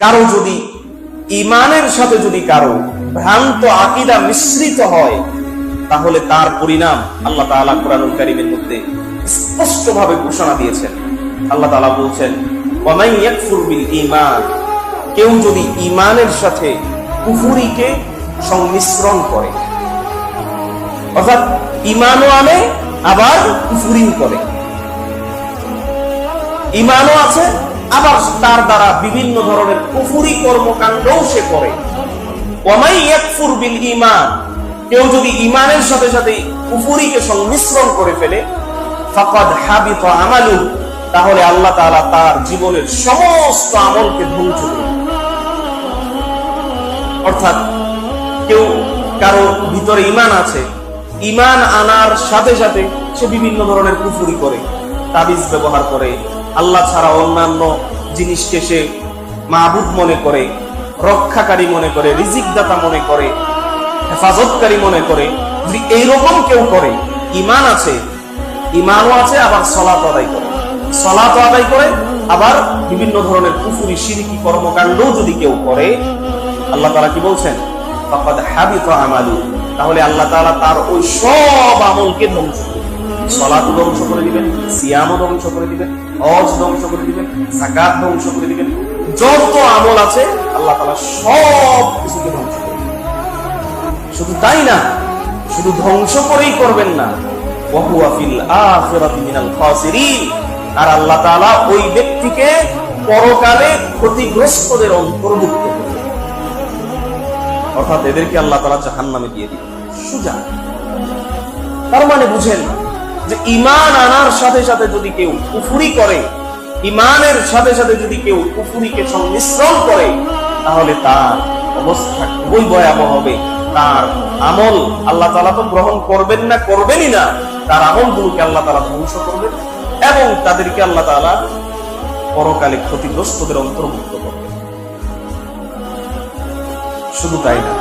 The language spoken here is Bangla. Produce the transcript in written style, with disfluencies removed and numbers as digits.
কারো যদি ইমানের সাথে যদি কারো ভ্রান্ত আকীদা মিশ্রিত হয়, তাহলে তার পরিণাম আল্লাহ তাআলা কোরআনুল কারীমের মধ্যে স্পষ্টভাবে ঘোষণা দিয়েছেন। আল্লাহ তাআলা বলছেন, ওয়া মান ইয়াকফুর বিল ঈমান, কেউ যদি ঈমানের সাথে কুফরিকে সংমিশ্রণ করে, অর্থাৎ ঈমানও আনে আবার কুফরিও করে, ঈমানও আছে আবার তার দ্বারা বিভিন্ন ধরনের কুফরি কর্মকাণ্ডও সে করে। ওয়া মান ইয়াকফুর বিল ঈমান, কেউ যদি ঈমানের সাথে সাথে কুফরিকে সংমিশ্রণ করে ফেলে, ফাকাদ হাবিতা আমালু, তাহলে আল্লাহ তাআলা তার জীবনের সমস্ত আমলকে ধ্বংস করে দেন। অর্থাৎ কেউ কারো ভিতরে ঈমান আছে, ঈমান আনার সাথে সাথে সে বিভিন্ন ধরনের কুফরি করে, তাবিজ ব্যবহার করে, আল্লাহ ছাড়া অন্যান্য জিনিসকে সে মাবুদ মনে করে, রক্ষাকারী মনে করে, রিজিক দাতা মনে করে, হেফাজতকারী মনে করে। যদি এইরকম কেউ করে, ঈমান আছে, ঈমানও আছে আবার সালাত আদায় করে, সালাত আদায় করে আবার বিভিন্ন ধরনের কুফরি শিরকি কর্মকাণ্ডও যদি কেউ করে, আল্লাহ তাআলা কি বলছেন? ফাকাদ হাবিতা আমালু, তাহলে আল্লাহ তাআলা তার ওই সব আমলকে ধ্বংস করে দিবেন। সালাত ধ্বংস করে দিবেন, সিয়াম ধ্বংস করে দিবেন, হজ ধ্বংস করে দিবেন, যাকাত ধ্বংস করে দিবেন, যত আমল আছে আল্লাহ তাআলা সব কিছুকে ধ্বংস করে দিবেন। শুধু তাই না, শুধু ধ্বংস করেই করবেন না, ওয়া হুয়া ফিল আখিরাতি মিনাল খাসিরিন, আর আল্লাহ তাআলা ওই ব্যক্তিকে পরকালে ক্ষতিগ্রস্তদের অন্তর্ভুক্ত করবেন। অর্থাৎ এদেরকে আল্লাহ তাআলা জাহান্নামে দিয়ে দিবেন সোজা। তার মানে বুঝেন যে ঈমান আনার সাথে সাথে যদি কেউ কুফরি করে, ঈমানের সাথে সাথে যদি কেউ কুফরিকে সংমিশ্রণ করে, তাহলে তার অবস্থা খুবই ভয়াবহ হবে। তার আমল আল্লাহ তাআলা তো গ্রহণ করবেন না, করবেনই না, তার আমলগুলোকে আল্লাহ তাআলা ধ্বংস করবেন এবং তাদেরকে আল্লাহ তাআলা পরকালে ক্ষতিগ্রস্তদের অন্তর্ভুক্ত করবেন। শুধু তাই না,